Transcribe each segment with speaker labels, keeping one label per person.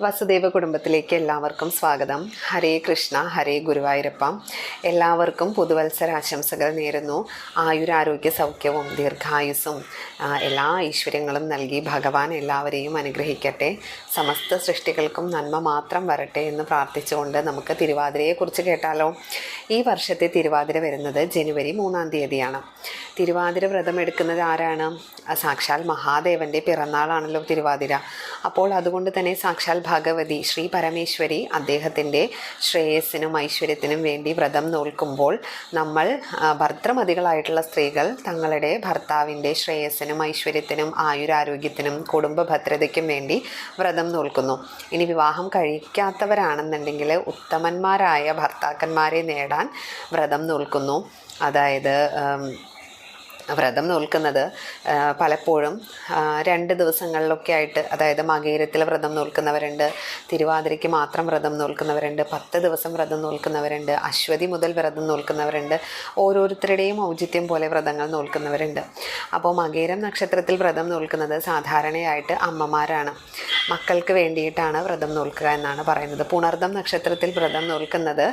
Speaker 1: വസുദേവ കുടുംബത്തിലേക്ക് എല്ലാവർക്കും സ്വാഗതം. ഹരേ കൃഷ്ണ, ഹരേ ഗുരുവായൂരപ്പ. എല്ലാവർക്കും പുതുവത്സരാശംസകൾ നേരുന്നു. ആയുരാരോഗ്യ സൗഖ്യവും ദീർഘായുസ്സും എല്ലാ ഐശ്വര്യങ്ങളും നൽകി ഭഗവാൻ എല്ലാവരെയും അനുഗ്രഹിക്കട്ടെ. സമസ്ത സൃഷ്ടികൾക്കും നന്മ മാത്രം വരട്ടെ എന്ന് പ്രാർത്ഥിച്ചുകൊണ്ട് നമുക്ക് തിരുവാതിരയെക്കുറിച്ച് കേട്ടാലോ. ഈ വർഷത്തെ തിരുവാതിര വരുന്നത് ജനുവരി 3-ാം തീയതിയാണ്. തിരുവാതിര വ്രതം എടുക്കുന്നത് ആരാണ്? സാക്ഷാൽ മഹാദേവൻ്റെ പിറന്നാളാണല്ലോ തിരുവാതിര. അപ്പോൾ അതുകൊണ്ട് തന്നെ സാക്ഷാൽ ഭഗവതി ശ്രീ പരമേശ്വരി അദ്ദേഹത്തിൻ്റെ ശ്രേയസ്സിനും ഐശ്വര്യത്തിനും വേണ്ടി വ്രതം നോൽക്കുമ്പോൾ നമ്മൾ ഭർത്തൃമതികളായിട്ടുള്ള സ്ത്രീകൾ തങ്ങളുടെ ഭർത്താവിൻ്റെ ശ്രേയസ്സിനും ഐശ്വര്യത്തിനും ആയുരാരോഗ്യത്തിനും കുടുംബ ഭദ്രതയ്ക്കും വേണ്ടി വ്രതം നോൽക്കുന്നു. ഇനി വിവാഹം കഴിക്കാത്തവരാണെന്നുണ്ടെങ്കിൽ ഉത്തമന്മാരായ ഭർത്താക്കന്മാരെ നേടാൻ വ്രതം നോൽക്കുന്നു. അതായത് വ്രതം നോൽക്കുന്നത് പലപ്പോഴും 2 ദിവസങ്ങളിലൊക്കെ ആയിട്ട്, അതായത് മകയിരത്തിൽ വ്രതം നോൽക്കുന്നവരുണ്ട്, തിരുവാതിരയ്ക്ക് മാത്രം വ്രതം നോൽക്കുന്നവരുണ്ട്, 10 ദിവസം വ്രതം നോൽക്കുന്നവരുണ്ട്, അശ്വതി മുതൽ വ്രതം നോൽക്കുന്നവരുണ്ട്, ഓരോരുത്തരുടെയും ഔചിത്യം പോലെ വ്രതങ്ങൾ നോൽക്കുന്നവരുണ്ട്. അപ്പോൾ മകയിരം നക്ഷത്രത്തിൽ വ്രതം നോൽക്കുന്നത് സാധാരണയായിട്ട് അമ്മമാരാണ്. മക്കൾക്ക് വേണ്ടിയിട്ടാണ് വ്രതം നോൽക്കുക എന്നാണ് പറയുന്നത്. പുണർദം നക്ഷത്രത്തിൽ വ്രതം നോൽക്കുന്നത്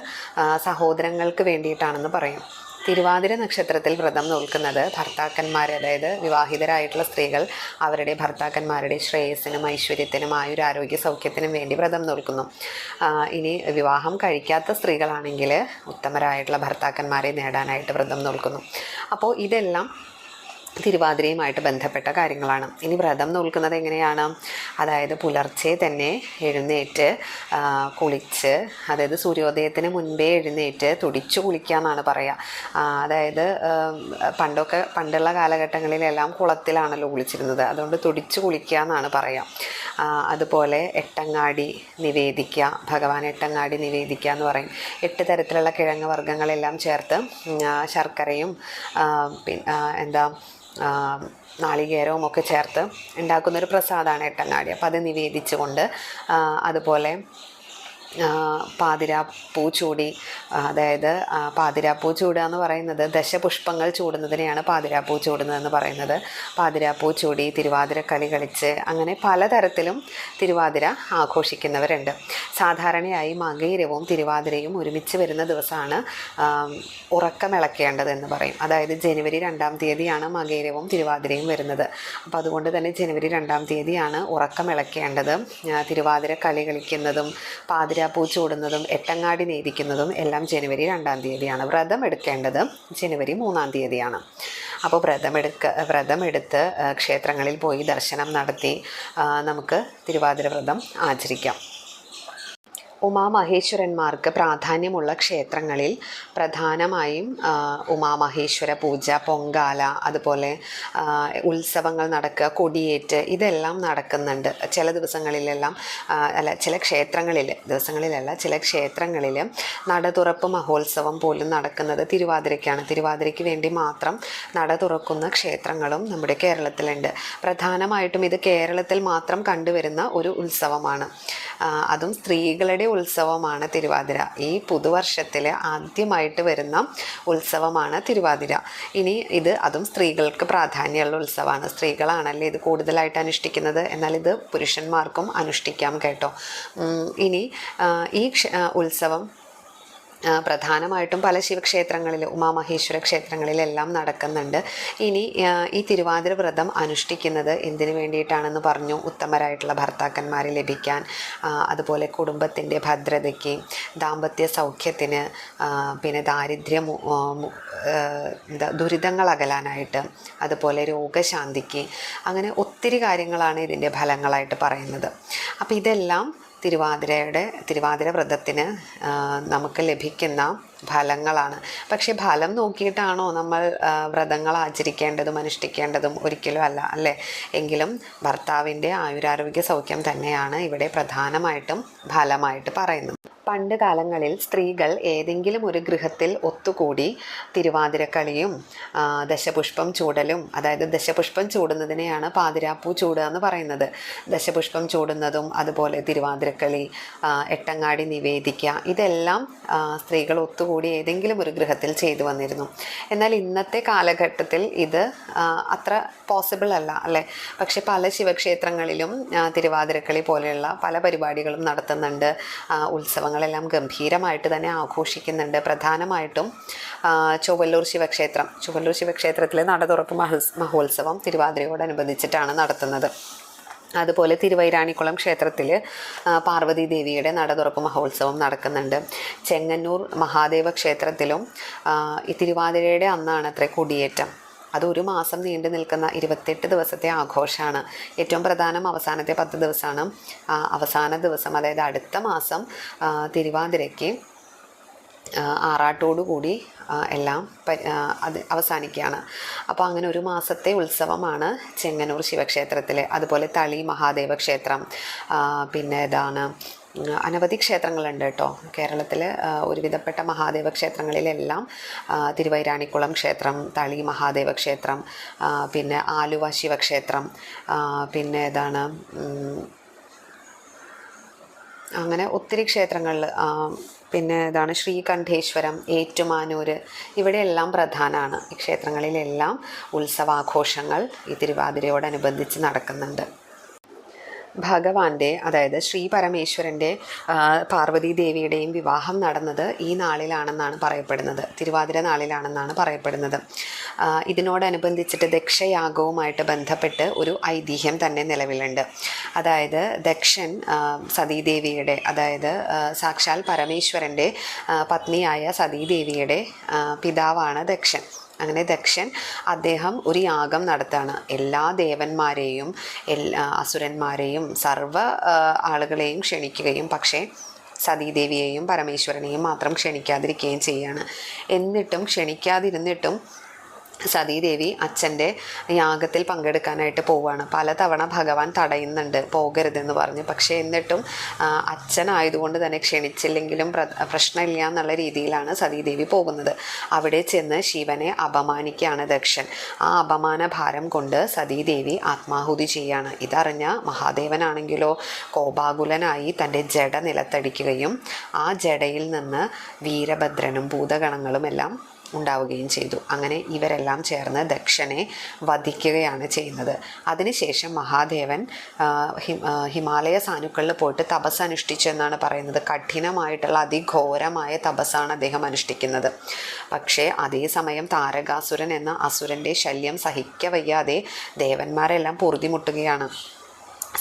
Speaker 1: സഹോദരങ്ങൾക്ക് വേണ്ടിയിട്ടാണെന്ന് പറയും. തിരുവാതിര നക്ഷത്രത്തിൽ വ്രതം നോൽക്കുന്നത് ഭർത്താക്കന്മാർ, അതായത് വിവാഹിതരായിട്ടുള്ള സ്ത്രീകൾ അവരുടെ ഭർത്താക്കന്മാരുടെ ശ്രേയസ്സിനും ഐശ്വര്യത്തിനും ആയുരാരോഗ്യ സൗഖ്യത്തിനും വേണ്ടി വ്രതം നോൽക്കുന്നു. ഇനി വിവാഹം കഴിക്കാത്ത സ്ത്രീകളാണെങ്കിൽ ഉത്തമരായിട്ടുള്ള ഭർത്താക്കന്മാരെ നേടാനായിട്ട് വ്രതം നോൽക്കുന്നു. അപ്പോൾ ഇതെല്ലാം തിരുവാതിരയുമായിട്ട് ബന്ധപ്പെട്ട കാര്യങ്ങളാണ്. ഇനി വ്രതം നോൽക്കുന്നത് എങ്ങനെയാണ്? അതായത് പുലർച്ചെ തന്നെ എഴുന്നേറ്റ് കുളിച്ച്, അതായത് സൂര്യോദയത്തിന് മുൻപേ എഴുന്നേറ്റ് തുടിച്ചു കുളിക്കുക എന്നാണ് പറയുക. അതായത് പണ്ടുള്ള കാലഘട്ടങ്ങളിലെല്ലാം കുളത്തിലാണല്ലോ കുളിച്ചിരുന്നത്, അതുകൊണ്ട് തുടിച്ചു കുളിക്കുക എന്നാണ് പറയുക. അതുപോലെ എട്ടങ്ങാടി നിവേദിക്കുക, ഭഗവാൻ എട്ടങ്ങാടി നിവേദിക്കുക എന്ന് പറയും. 8 തരത്തിലുള്ള കിഴങ്ങ് വർഗ്ഗങ്ങളെല്ലാം ചേർത്ത് ശർക്കരയും നാളികേരവും ഒക്കെ ചേർത്ത് ഉണ്ടാക്കുന്നൊരു പ്രസാദമാണ് എട്ടങ്ങാടി. അപ്പോൾ അത് നിവേദിച്ചുകൊണ്ട്, അതുപോലെ പാതിരാപ്പൂ ചൂടി, അതായത് പാതിരാപ്പൂ ചൂടുക എന്ന് പറയുന്നത് ദശപുഷ്പങ്ങൾ ചൂടുന്നതിനെയാണ് പാതിരാപ്പൂ ചൂടുന്നതെന്ന് പറയുന്നത്. പാതിരാപ്പൂ ചൂടി തിരുവാതിര കളി കളിച്ച് അങ്ങനെ പലതരത്തിലും തിരുവാതിര ആഘോഷിക്കുന്നവരുണ്ട്. സാധാരണയായി മകയിരവും തിരുവാതിരയും ഒരുമിച്ച് വരുന്ന ദിവസമാണ് ഉറക്കമിളക്കേണ്ടതെന്ന് പറയും. അതായത് ജനുവരി 2-ാം തീയതിയാണ് മകയിരവും തിരുവാതിരയും വരുന്നത്. അപ്പോൾ അതുകൊണ്ട് തന്നെ ജനുവരി 2-ാം തീയതിയാണ് ഉറക്കമിളക്കേണ്ടത്. തിരുവാതിര കളി കളിക്കുന്നതും പാതിരാപ്പൂ ചൂടുന്നതും എട്ടങ്ങാടി നീതിക്കുന്നതും എല്ലാം ജനുവരി 2-ാം തീയതിയാണ്. വ്രതം എടുക്കേണ്ടത് ജനുവരി 3-ാം തീയതിയാണ്. അപ്പോൾ വ്രതമെടുത്ത് ക്ഷേത്രങ്ങളിൽ പോയി ദർശനം നടത്തി നമുക്ക് തിരുവാതിര വ്രതം ആചരിക്കാം. ഉമാമഹേശ്വരന്മാർക്ക് പ്രാധാന്യമുള്ള ക്ഷേത്രങ്ങളിൽ പ്രധാനമായും ഉമാമഹേശ്വര പൂജ, പൊങ്കാല, അതുപോലെ ഉത്സവങ്ങൾ നടക്കുക, കൊടിയേറ്റ്, ഇതെല്ലാം നടക്കുന്നുണ്ട്. ചില ദിവസങ്ങളിലെല്ലാം ചില ക്ഷേത്രങ്ങളിൽ നട തുറപ്പ് മഹോത്സവം പോലും നടക്കുന്നത് തിരുവാതിരയ്ക്കാണ്. തിരുവാതിരയ്ക്ക് വേണ്ടി മാത്രം നട തുറക്കുന്ന ക്ഷേത്രങ്ങളും നമ്മുടെ കേരളത്തിലുണ്ട്. പ്രധാനമായിട്ടും ഇത് കേരളത്തിൽ മാത്രം കണ്ടുവരുന്ന ഒരു ഉത്സവമാണ്. അതും സ്ത്രീകളുടെ ഉത്സവമാണ് തിരുവാതിര. ഈ പുതുവർഷത്തിൽ ആദ്യമായിട്ട് വരുന്ന ഉത്സവമാണ് തിരുവാതിര. ഇനി അതും സ്ത്രീകൾക്ക് പ്രാധാന്യമുള്ള ഉത്സവമാണ്. സ്ത്രീകളാണല്ലേ ഇത് കൂടുതലായിട്ട് അനുഷ്ഠിക്കുന്നത്. എന്നാൽ ഇത് പുരുഷന്മാർക്കും അനുഷ്ഠിക്കാം കേട്ടോ. ഇനി ഈ ഉത്സവം പ്രധാനമായിട്ടും പല ശിവക്ഷേത്രങ്ങളിൽ, ഉമാമഹേശ്വര ക്ഷേത്രങ്ങളിലെല്ലാം നടക്കുന്നുണ്ട്. ഇനി ഈ തിരുവാതിര വ്രതം അനുഷ്ഠിക്കുന്നത് എന്തിനു വേണ്ടിയിട്ടാണെന്ന് പറഞ്ഞു. ഉത്തമരായിട്ടുള്ള ഭർത്താക്കന്മാരെ ലഭിക്കാൻ, അതുപോലെ കുടുംബത്തിൻ്റെ ഭദ്രതയ്ക്ക്, ദാമ്പത്യ സൗഖ്യത്തിന്, പിന്നെ ദുരിതങ്ങൾ അകലാനായിട്ട്, അതുപോലെ രോഗശാന്തിക്ക്, അങ്ങനെ ഒത്തിരി കാര്യങ്ങളാണ് ഇതിൻ്റെ ഫലങ്ങളായിട്ട് പറയുന്നത്. അപ്പോൾ ഇതെല്ലാം തിരുവാതിര വ്രതത്തിന് നമുക്ക് ലഭിക്കുന്ന ഫലങ്ങളാണ്. പക്ഷേ ഫലം നോക്കിയിട്ടാണോ നമ്മൾ വ്രതങ്ങൾ ആചരിക്കേണ്ടതും അനുഷ്ഠിക്കേണ്ടതും? ഒരിക്കലും അല്ല, അല്ലേ? എങ്കിലും ഭർത്താവിൻ്റെ ആയുരാരോഗ്യ സൗഖ്യം തന്നെയാണ് ഇവിടെ പ്രധാനമായിട്ടും ഫലമായിട്ട് പറയുന്നത്. പണ്ട് കാലങ്ങളിൽ സ്ത്രീകൾ ഏതെങ്കിലും ഒരു ഗൃഹത്തിൽ ഒത്തുകൂടി തിരുവാതിരക്കളിയും ദശപുഷ്പം ചൂടലും, അതായത് ദശപുഷ്പം ചൂടുന്നതിനെയാണ് പാതിരാപ്പൂ ചൂടുക എന്ന് പറയുന്നത്. ദശപുഷ്പം ചൂടുന്നതും അതുപോലെ തിരുവാതിരക്കളി, എട്ടങ്ങാടി നിവേദിക്കുക, ഇതെല്ലാം സ്ത്രീകൾ ഒത്തുകൂടി കൂടി ഏതെങ്കിലും ഒരു ഗൃഹത്തിൽ ചെയ്തു വന്നിരുന്നു. എന്നാൽ ഇന്നത്തെ കാലഘട്ടത്തിൽ ഇത് അത്ര പോസിബിൾ അല്ല അല്ലേ. പക്ഷെ പല ശിവക്ഷേത്രങ്ങളിലും തിരുവാതിരക്കളി പോലെയുള്ള പല പരിപാടികളും നടത്തുന്നുണ്ട്. ഉത്സവങ്ങളെല്ലാം ഗംഭീരമായിട്ട് തന്നെ ആഘോഷിക്കുന്നുണ്ട്. പ്രധാനമായിട്ടും ചൊവ്വല്ലൂർ ശിവക്ഷേത്രത്തിലെ നട തുറക്കും മഹോത്സവം തിരുവാതിരയോടനുബന്ധിച്ചിട്ടാണ് നടത്തുന്നത്. അതുപോലെ തിരുവൈരാണിക്കുളം ക്ഷേത്രത്തിൽ പാർവതി ദേവിയുടെ നട തുറപ്പ് മഹോത്സവം നടക്കുന്നുണ്ട്. ചെങ്ങന്നൂർ മഹാദേവ ക്ഷേത്രത്തിലും ഈ തിരുവാതിരയുടെ അന്നാണ് അത്ര കൊടിയേറ്റം. അത് 1 മാസം നീണ്ടു നിൽക്കുന്ന 28 ദിവസത്തെ ആഘോഷമാണ്. ഏറ്റവും പ്രധാനം അവസാനത്തെ 10 ദിവസമാണ്. അവസാന ദിവസം, അതായത് അടുത്ത മാസം തിരുവാതിരയ്ക്ക് ആറാട്ടോടുകൂടി എല്ലാം അത് അവസാനിക്കുകയാണ്. അപ്പോൾ അങ്ങനെ 1 മാസത്തെ ഉത്സവമാണ് ചെങ്ങന്നൂർ ശിവക്ഷേത്രത്തിൽ. അതുപോലെ തളി മഹാദേവ ക്ഷേത്രം, പിന്നെ ഇതാണ് അനവധി ക്ഷേത്രങ്ങളുണ്ട് കേട്ടോ കേരളത്തിൽ. ഒരുവിധപ്പെട്ട മഹാദേവ ക്ഷേത്രങ്ങളിലെല്ലാം തിരുവൈരാണിക്കുളം ക്ഷേത്രം, തളി മഹാദേവ ക്ഷേത്രം, പിന്നെ ആലുവ ശിവക്ഷേത്രം, പിന്നെ ഇതാണ് അങ്ങനെ ഒത്തിരി ക്ഷേത്രങ്ങളിൽ, പിന്നെ ഇതാണ് ശ്രീകണ്ഠേശ്വരം, ഏറ്റുമാനൂർ, ഇവിടെയെല്ലാം പ്രധാനമാണ്. ഈ ക്ഷേത്രങ്ങളിലെല്ലാം ഉത്സവാഘോഷങ്ങൾ ഈ തിരുവാതിരയോടനുബന്ധിച്ച് നടക്കുന്നുണ്ട്. ഭഗവാന്റെ, അതായത് ശ്രീ പരമേശ്വരൻ്റെ പാർവതി ദേവിയുടെയും വിവാഹം നടന്നത് ഈ നാളിലാണെന്നാണ് പറയപ്പെടുന്നത്. തിരുവാതിര നാളിലാണെന്നാണ് പറയപ്പെടുന്നത്. ഇതിനോടനുബന്ധിച്ചിട്ട് ദക്ഷയാഗവുമായിട്ട് ബന്ധപ്പെട്ട് ഒരു ഐതിഹ്യം തന്നെ നിലവിലുണ്ട്. അതായത് ദക്ഷൻ സതീദേവിയുടെ, അതായത് സാക്ഷാൽ പരമേശ്വരൻ്റെ പത്നിയായ സതീദേവിയുടെ പിതാവാണ് ദക്ഷൻ. അങ്ങനെ ദക്ഷൻ അദ്ദേഹം ഒരു യാഗം നടത്താണ്. എല്ലാ ദേവന്മാരെയും അസുരന്മാരെയും സർവ്വ ആളുകളെയും ക്ഷണിക്കുകയും പക്ഷേ സതീദേവിയെയും പരമേശ്വരനെയും മാത്രം ക്ഷണിക്കാതിരിക്കുകയും ചെയ്യാണ്. എന്നിട്ടും ക്ഷണിക്കാതിരുന്നിട്ടും സതീദേവി അച്ഛൻ്റെ യാഗത്തിൽ പങ്കെടുക്കാനായിട്ട് പോവുകയാണ്. പലതവണ ഭഗവാൻ തടയുന്നുണ്ട്, പോകരുതെന്ന് പറഞ്ഞ്. പക്ഷേ എന്നിട്ടും അച്ഛനായതുകൊണ്ട് തന്നെ ക്ഷണിച്ചില്ലെങ്കിലും പ്രശ്നമില്ല എന്നുള്ള രീതിയിലാണ് സതീദേവി പോകുന്നത്. അവിടെ ചെന്ന് ശിവനെ അപമാനിക്കുകയാണ് ദക്ഷൻ. ആ അപമാന ഭാരം കൊണ്ട് സതീദേവി ആത്മാഹുതി ചെയ്യാണ്. ഇതറിഞ്ഞ മഹാദേവനാണെങ്കിലോ കോപാകുലനായി തൻ്റെ ജട നിലത്തടിക്കുകയും ആ ജടയിൽ നിന്ന് വീരഭദ്രനും ഭൂതഗണങ്ങളും എല്ലാം ഉണ്ടാവുകയും ചെയ്തു. അങ്ങനെ ഇവരെല്ലാം ചേർന്ന് ദക്ഷനെ വധിക്കുകയാണ് ചെയ്യുന്നത്. അതിനുശേഷം മഹാദേവൻ ഹിമാലയ സാനുക്കളിൽ പോയിട്ട് തപസ് അനുഷ്ഠിച്ചു എന്നാണ് പറയുന്നത്. കഠിനമായിട്ടുള്ള അതിഘോരമായ തപസ്സാണ് അദ്ദേഹം അനുഷ്ഠിക്കുന്നത്. പക്ഷേ അതേസമയം താരകാസുരൻ എന്ന അസുരൻ്റെ ശല്യം സഹിക്കവയ്യാതെ ദേവന്മാരെല്ലാം പൊറുതിമുട്ടുകയാണ്.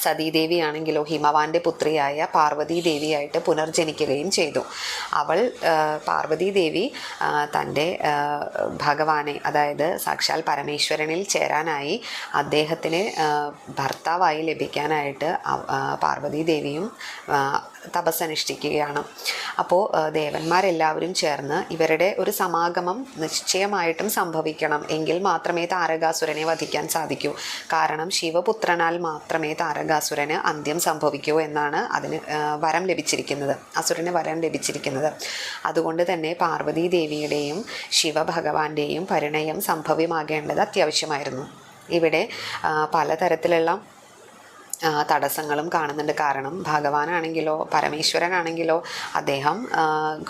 Speaker 1: സതീദേവിയാണെങ്കിലോ ഹിമവാന്റെ പുത്രിയായ പാർവതി ദേവിയായിട്ട് പുനർജനിക്കുകയും ചെയ്തു. അവൾ പാർവതി ദേവി തൻ്റെ ഭഗവാനെ, അതായത് സാക്ഷാൽ പരമേശ്വരനിൽ ചേരാനായി അദ്ദേഹത്തിന് ഭർത്താവായി ലഭിക്കാനായിട്ട് പാർവതി ദേവിയും തപസ്സനുഷ്ഠിക്കുകയാണ്. അപ്പോൾ ദേവന്മാരെല്ലാവരും ചേർന്ന് ഇവരുടെ ഒരു സമാഗമം നിശ്ചയമായിട്ടും സംഭവിക്കണം, എങ്കിൽ മാത്രമേ താരകാസുരനെ വധിക്കാൻ സാധിക്കൂ. കാരണം ശിവപുത്രനാൽ മാത്രമേ താരകാസുരന് അന്ത്യം സംഭവിക്കൂ എന്നാണ് അതിന് വരം ലഭിച്ചിരിക്കുന്നത്, അസുരന് വരം ലഭിച്ചിരിക്കുന്നത്. അതുകൊണ്ട് തന്നെ പാർവതി ദേവിയുടെയും ശിവഭഗവാന്റെയും പരിണയം സംഭവ്യമാകേണ്ടത് അത്യാവശ്യമായിരുന്നു. ഇവിടെ പലതരത്തിലുള്ള തടസ്സങ്ങളും കാണുന്നുണ്ട്. കാരണം ഭഗവാനാണെങ്കിലോ പരമേശ്വരനാണെങ്കിലോ അദ്ദേഹം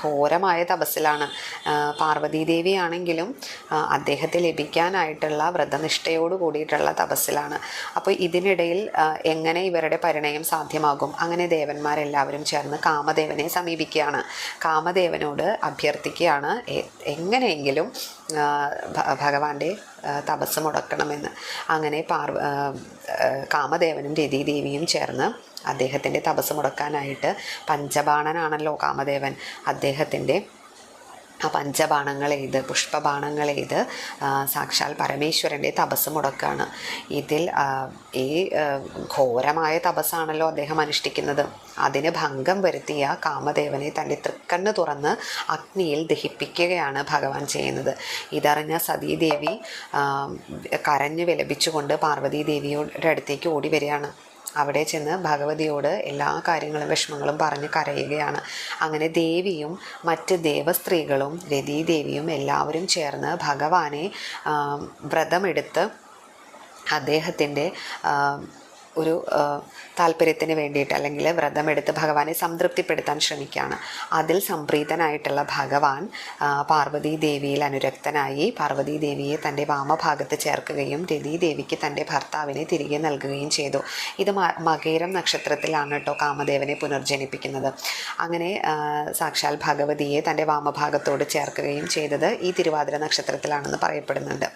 Speaker 1: ഘോരമായ തപസ്സിലാണ്. പാർവതീദേവി ആണെങ്കിലും അദ്ദേഹത്തെ ലഭിക്കാനായിട്ടുള്ള വ്രതനിഷ്ഠയോട് കൂടിയിട്ടുള്ള തപസ്സിലാണ്. അപ്പോൾ ഇതിനിടയിൽ എങ്ങനെ ഇവരുടെ പരിണയം സാധ്യമാകും? അങ്ങനെ ദേവന്മാരെല്ലാവരും ചേർന്ന് കാമദേവനെ സമീപിക്കുകയാണ്. കാമദേവനോട് അഭ്യർത്ഥിക്കുകയാണ് എങ്ങനെയെങ്കിലും ഭഗവാന്റെ തപസ് മുടക്കണമെന്ന്. അങ്ങനെ കാമദേവനും രതിദേവിയും ചേർന്ന് അദ്ദേഹത്തിൻ്റെ തപസ് മുടക്കാനായിട്ട്, പഞ്ചബാണനാണല്ലോ കാമദേവൻ, അദ്ദേഹത്തിൻ്റെ ആ പഞ്ചബാണങ്ങളെയ്ത് പുഷ്പബാണങ്ങളെയ്ത് സാക്ഷാൽ പരമേശ്വരൻ്റെ തപസ് മുടക്കാണ്. ഇതിൽ ഈ ഘോരമായ തപസ്സാണല്ലോ അദ്ദേഹം അനുഷ്ഠിക്കുന്നത്. അതിന് ഭംഗം വരുത്തിയ കാമദേവനെ തൻ്റെ തൃക്കണ്ണ് തുറന്ന് അഗ്നിയിൽ ദഹിപ്പിക്കുകയാണ് ഭഗവാൻ ചെയ്യുന്നത്. ഇതറിഞ്ഞ സതീദേവി കരഞ്ഞു വിലപിച്ചുകൊണ്ട് പാർവതീദേവിയുടെ അടുത്തേക്ക് ഓടി വരികയാണ്. അവിടെ ചെന്ന് ഭഗവതിയോട് എല്ലാ കാര്യങ്ങളും വിഷമങ്ങളും പറഞ്ഞ് കരയുകയാണ്. അങ്ങനെ ദേവിയും മറ്റ് ദേവസ്ത്രീകളും രതീദേവിയും എല്ലാവരും ചേർന്ന് ഭഗവാനെ വ്രതമെടുത്ത് അദ്ദേഹത്തിൻ്റെ ഒരു താല്പര്യത്തിന് വേണ്ടിയിട്ട് അല്ലെങ്കിൽ വ്രതമെടുത്ത് ഭഗവാനെ സംതൃപ്തിപ്പെടുത്താൻ ശ്രമിക്കുകയാണ്. അതിൽ സംപ്രീതനായിട്ടുള്ള ഭഗവാൻ പാർവതീ ദേവിയിൽ അനുരക്തനായി പാർവതീ ദേവിയെ തൻ്റെ വാമഭാഗത്ത് ചേർക്കുകയും രതീദേവിക്ക് തൻ്റെ ഭർത്താവിനെ തിരികെ നൽകുകയും ചെയ്തു. ഇത് മകേരം നക്ഷത്രത്തിലാണ് കേട്ടോ കാമദേവനെ പുനർജനിപ്പിക്കുന്നത്. അങ്ങനെ സാക്ഷാൽ ഭഗവതിയെ തൻ്റെ വാമഭാഗത്തോട് ചേർക്കുകയും ചെയ്തത് ഈ തിരുവാതിര നക്ഷത്രത്തിലാണെന്ന് പറയപ്പെടുന്നുണ്ട്.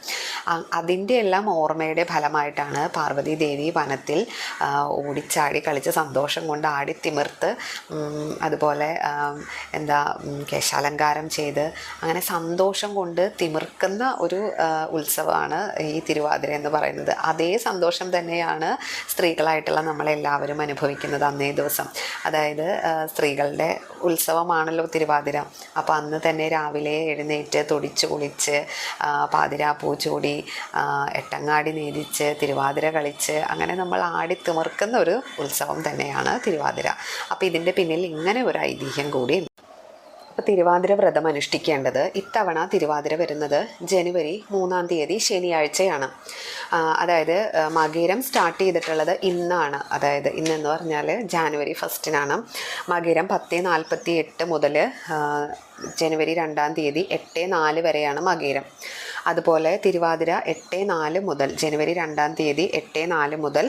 Speaker 1: അതിൻ്റെ എല്ലാം ഓർമ്മയുടെ ഫലമായിട്ടാണ് പാർവതീ ദേവി വനത്തിൽ ഓടിച്ചാടി കളിച്ച് സന്തോഷം കൊണ്ട് ആടിത്തിമിർത്ത് അതുപോലെ കേശാലങ്കാരം ചെയ്ത് അങ്ങനെ സന്തോഷം കൊണ്ട് തിമിർക്കുന്ന ഒരു ഉത്സവമാണ് ഈ തിരുവാതിര എന്ന് പറയുന്നത്. അതേ സന്തോഷം തന്നെയാണ് സ്ത്രീകളായിട്ടുള്ള നമ്മളെല്ലാവരും അനുഭവിക്കുന്നത് അന്നേ ദിവസം. അതായത് സ്ത്രീകളുടെ ഉത്സവമാണല്ലോ തിരുവാതിര. അപ്പോൾ അന്ന് തന്നെ രാവിലെ എഴുന്നേറ്റ് തൊടിച്ച് കുളിച്ച് പാതിരാപ്പൂ ചൂടി എട്ടങ്ങാടി നേദിച്ച് തിരുവാതിര കളിച്ച് അങ്ങനെ നമ്മൾ ആടി തിമിർക്കുന്ന ഒരു ഉത്സവം തന്നെയാണ് തിരുവാതിര. അപ്പോൾ ഇതിൻ്റെ പിന്നിൽ ഇങ്ങനെ ഒരു ഐതിഹ്യം കൂടി. അപ്പോൾ തിരുവാതിര വ്രതം അനുഷ്ഠിക്കേണ്ടത് ഇത്തവണ തിരുവാതിര വരുന്നത് ജനുവരി 3-ാം തീയതി ശനിയാഴ്ചയാണ്. അതായത് മകീരം സ്റ്റാർട്ട് ചെയ്തിട്ടുള്ളത് ഇന്നാണ്. അതായത് ഇന്നെന്ന് പറഞ്ഞാൽ ജാനുവരി 1-നാണ്. മകീരം 10:48 മുതൽ ജനുവരി 2-ാം തീയതി 8:04 വരെയാണ് മകീരം. അതുപോലെ തിരുവാതിര 8:04 മുതൽ ജനുവരി 2-ാം തീയതി 8:04 മുതൽ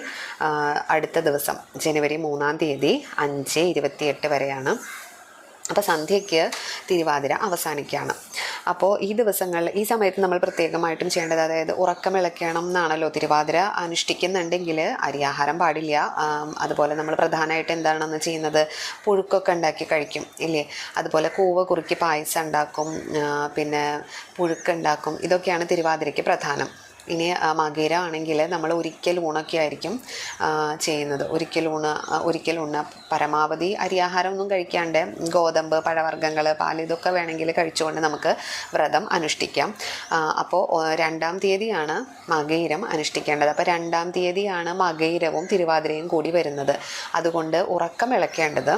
Speaker 1: അടുത്ത ദിവസം ജനുവരി 3-ാം തീയതി 5:28 വരെയാണ്. അപ്പോൾ സന്ധ്യയ്ക്ക് തിരുവാതിര അവസാനിക്കുകയാണ്. അപ്പോൾ ഈ ദിവസങ്ങളിൽ ഈ സമയത്ത് നമ്മൾ പ്രത്യേകമായിട്ടും ചെയ്യേണ്ടത്, അതായത് ഉറക്കമിളക്കണം എന്നാണല്ലോ തിരുവാതിര അനുഷ്ഠിക്കുന്നുണ്ടെങ്കിൽ അരിയാഹാരം പാടില്ല. അതുപോലെ നമ്മൾ പ്രധാനമായിട്ട് എന്താണെന്ന് ചെയ്യുന്നത്, പുഴുക്കൊക്കെ ഉണ്ടാക്കി കഴിക്കും ഇല്ലേ. അതുപോലെ കൂവ കുറുക്കി പായസം ഉണ്ടാക്കും, പിന്നെ പുഴുക്കുണ്ടാക്കും. ഇതൊക്കെയാണ് തിരുവാതിരയ്ക്ക് പ്രധാനം. ഇനി മകീര ആണെങ്കിൽ നമ്മൾ ഒരിക്കൽ ഊണൊക്കെ ആയിരിക്കും ചെയ്യുന്നത്. ഒരിക്കൽ ഊണ് പരമാവധി അരിയാഹാരം ഒന്നും കഴിക്കാണ്ട് ഗോതമ്പ്, പഴവർഗ്ഗങ്ങൾ, പാൽ ഇതൊക്കെ വേണമെങ്കിൽ കഴിച്ചുകൊണ്ട് നമുക്ക് വ്രതം അനുഷ്ഠിക്കാം. അപ്പോൾ 2-ാം തീയതിയാണ് മകീരം അനുഷ്ഠിക്കേണ്ടത്. അപ്പോൾ 2-ാം തീയതിയാണ് മകീരവും തിരുവാതിരയും കൂടി വരുന്നത്. അതുകൊണ്ട് ഉറക്കമിളക്കേണ്ടത്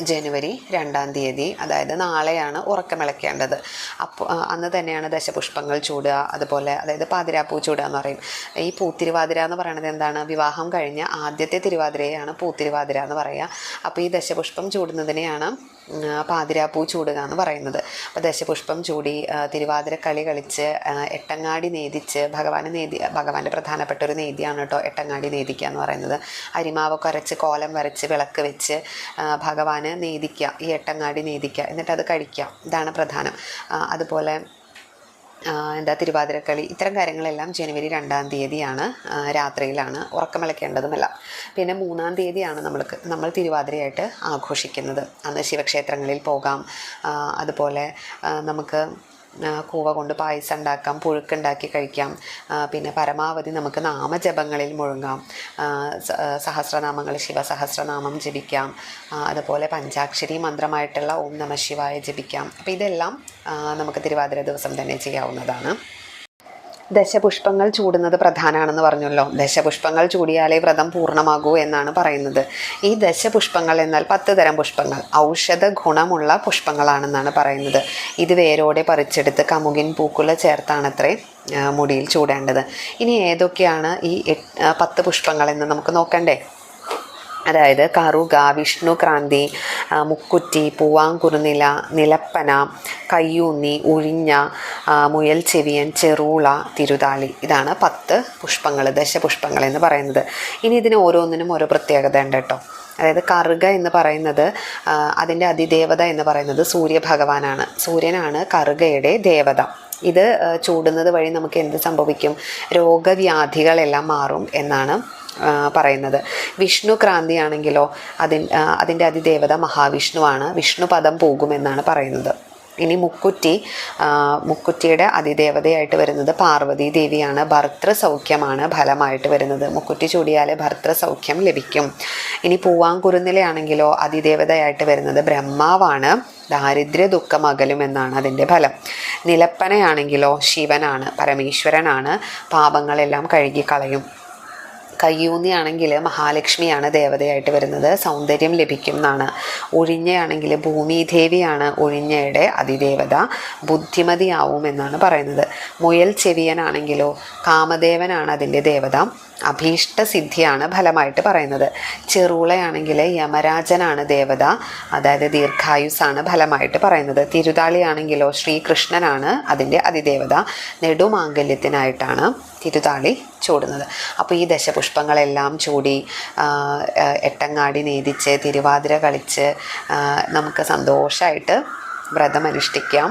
Speaker 1: ജനുവരി 2-ാം തീയതി, അതായത് നാളെയാണ് ഉറക്കമിളക്കേണ്ടത്. അപ്പോൾ അന്ന് തന്നെയാണ് ദശപുഷ്പങ്ങൾ ചൂടുക. അതുപോലെ അതായത് പാതിരാപ്പൂ ചൂടുക എന്ന് പറയും. ഈ പൂത്തിരുവാതിര എന്ന് പറയുന്നത് എന്താണ്, വിവാഹം കഴിഞ്ഞ ആദ്യത്തെ തിരുവാതിരയാണ് പൂത്തിരുവാതിര എന്ന് പറയുക. അപ്പോൾ ഈ ദശപുഷ്പം ചൂടുന്നതിനെയാണ് പാതിരാപ്പൂ ചൂടുക എന്ന് പറയുന്നത്. അപ്പോൾ ദശപുഷ്പം ചൂടി തിരുവാതിര കളി കളിച്ച് എട്ടങ്ങാടി നേദിച്ച് ഭഗവാന്റെ പ്രധാനപ്പെട്ട ഒരു നേദിയാണ് കേട്ടോ എട്ടങ്ങാടി നേദിക്കുക എന്ന് പറയുന്നത്. അരിമാവൊക്കെ അരച്ച് കോലം വരച്ച് വിളക്ക് വെച്ച് ഭഗവാന് നേദിക്കുക, ഈ എട്ടങ്ങാടി നേദിക്കുക, എന്നിട്ട് അത് കഴിക്കുക. ഇതാണ് പ്രധാനം. അതുപോലെ തിരുവാതിരക്കളി, ഇത്തരം കാര്യങ്ങളെല്ലാം ജനുവരി 2-ാം തീയതിയാണ്, രാത്രിയിലാണ് ഉറക്കമിളക്കേണ്ടതുമല്ല. പിന്നെ 3-ാം തീയതിയാണ് നമ്മൾ തിരുവാതിരയായിട്ട് ആഘോഷിക്കുന്നത്. അന്ന് ശിവക്ഷേത്രങ്ങളിൽ പോകാം. അതുപോലെ നമുക്ക് കൂവ കൊണ്ട് പായസം ഉണ്ടാക്കാം, പുഴുക്കുണ്ടാക്കി കഴിക്കാം. പിന്നെ പരമാവധി നമുക്ക് നാമജപങ്ങളിൽ മുഴുകാം. സഹസ്രനാമങ്ങൾ, ശിവസഹസ്രനാമം ജപിക്കാം. അതുപോലെ പഞ്ചാക്ഷരി മന്ത്രമായിട്ടുള്ള ഓം നമഃ ശിവായ ജപിക്കാം. അപ്പോൾ ഇതെല്ലാം നമുക്ക് തിരുവാതിര ദിവസം തന്നെ ചെയ്യാവുന്നതാണ്. ദശപുഷ്പങ്ങൾ ചൂടുന്നത് പ്രധാനമാണെന്ന് പറഞ്ഞല്ലോ. ദശപുഷ്പങ്ങൾ ചൂടിയാലേ വ്രതം പൂർണ്ണമാകൂ എന്നാണ് പറയുന്നത്. ഈ ദശപുഷ്പങ്ങൾ എന്നാൽ 10 തരം പുഷ്പങ്ങൾ ഔഷധ ഗുണമുള്ള പുഷ്പങ്ങളാണെന്നാണ് പറയുന്നത്. ഇത് വേരോടെ പറിച്ചെടുത്ത് കമുകിൻ പൂക്കുല ചേർത്താണത്രേ മുടിയിൽ ചൂടേണ്ടത്. ഇനി ഏതൊക്കെയാണ് ഈ 10 പുഷ്പങ്ങളെന്ന് നമുക്ക് നോക്കണ്ടേ. അതായത് കറുക, വിഷ്ണുക്രാന്തി, മുക്കുറ്റി, പൂവാങ്കുറുനില, നിലപ്പന, കയ്യൂന്നി, ഉഴിഞ്ഞ, മുയൽ ചെവിയൻ, ചെറൂള, തിരുതാളി. ഇതാണ് 10 പുഷ്പങ്ങൾ, ദശപുഷ്പങ്ങൾ എന്ന് പറയുന്നത്. ഇനി ഇതിന് ഓരോന്നിനും ഓരോ പ്രത്യേകത ഉണ്ട് കേട്ടോ. അതായത് കറുക എന്ന് പറയുന്നത് അതിൻ്റെ അതിദേവത എന്ന് പറയുന്നത് സൂര്യഭഗവാനാണ്. സൂര്യനാണ് കറുകയുടെ ദേവത. ഇത് ചൂടുന്നത് വഴി നമുക്ക് എന്ത് സംഭവിക്കും, രോഗവ്യാധികളെല്ലാം മാറും എന്നാണ് പറയുന്നത്. വിഷ്ണുക്രാന്തി ആണെങ്കിലോ അതിൻ്റെ അതിദേവത മഹാവിഷ്ണുവാണ്. വിഷ്ണുപദം പോകുമെന്നാണ് പറയുന്നത്. ഇനി മുക്കുറ്റിയുടെ അതിദേവതയായിട്ട് വരുന്നത് പാർവതി ദേവിയാണ്. ഭർത്തൃ സൗഖ്യമാണ് ഫലമായിട്ട് വരുന്നത്. മുക്കുറ്റി ചൂടിയാൽ ഭർത്തൃ സൗഖ്യം ലഭിക്കും. ഇനി പൂവാങ്കുറുനിലയാണെങ്കിലോ അതിദേവതയായിട്ട് വരുന്നത് ബ്രഹ്മാവാണ്. ദാരിദ്ര്യ ദുഃഖം അകലുമെന്നാണ് അതിൻ്റെ ഫലം. നിലപ്പനയാണെങ്കിലോ ശിവനാണ്, പരമേശ്വരനാണ്. പാപങ്ങളെല്ലാം കഴുകിക്കളയും. കയ്യൂന്നിയാണെങ്കിൽ മഹാലക്ഷ്മിയാണ് ദേവതയായിട്ട് വരുന്നത്. സൗന്ദര്യം ലഭിക്കും എന്നാണ്. ഉഴിഞ്ഞയാണെങ്കിൽ ഭൂമിദേവിയാണ് ഉഴിഞ്ഞയുടെ അതിദേവത. ബുദ്ധിമതിയാവും എന്നാണ് പറയുന്നത്. മുയൽ ചെവിയനാണെങ്കിലോ കാമദേവനാണ് അതിൻ്റെ ദേവത. അഭീഷ്ടസിദ്ധിയാണ് ഫലമായിട്ട് പറയുന്നത്. ചെറുളയാണെങ്കിൽ യമരാജനാണ് ദേവത, അതായത് ദീർഘായുസാണ് ഫലമായിട്ട് പറയുന്നത്. തിരുതാളിയാണെങ്കിലോ ശ്രീകൃഷ്ണനാണ് അതിൻ്റെ അതിദേവത. നെടുമാംഗല്യത്തിനായിട്ടാണ് തിരുതാളി ചൂടുന്നത്. അപ്പോൾ ഈ ദശപുഷ്പങ്ങളെല്ലാം ചൂടി എട്ടങ്ങാടി നേദിച്ച് തിരുവാതിര കളിച്ച് നമുക്ക് സന്തോഷമായിട്ട് വ്രതമനുഷ്ഠിക്കാം.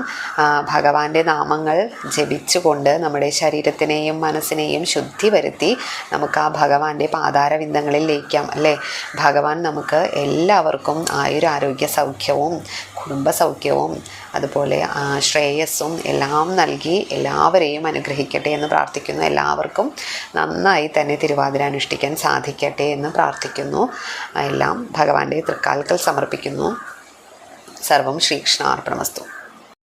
Speaker 1: ഭഗവാന്റെ നാമങ്ങൾ ജപിച്ചുകൊണ്ട് നമ്മുടെ ശരീരത്തിനെയും മനസ്സിനെയും ശുദ്ധി വരുത്തി നമുക്ക് ആ ഭഗവാന്റെ പാതാരവിന്ദങ്ങളിൽ ലയിക്കാം അല്ലേ. ഭഗവാൻ നമുക്ക് എല്ലാവർക്കും ആയുരാരോഗ്യ സൗഖ്യവും കുടുംബ സൗഖ്യവും അതുപോലെ ശ്രേയസ്സും എല്ലാം നൽകി എല്ലാവരെയും അനുഗ്രഹിക്കട്ടെ എന്ന് പ്രാർത്ഥിക്കുന്നു. എല്ലാവർക്കും നന്നായി തന്നെ തിരുവാതിര അനുഷ്ഠിക്കാൻ സാധിക്കട്ടെ എന്ന് പ്രാർത്ഥിക്കുന്നു. എല്ലാം ഭഗവാന്റെ തൃക്കാൽക്കൽ സമർപ്പിക്കുന്നു. സർവം ശ്രീകൃഷ്ണാർപ്പണമസ്തു.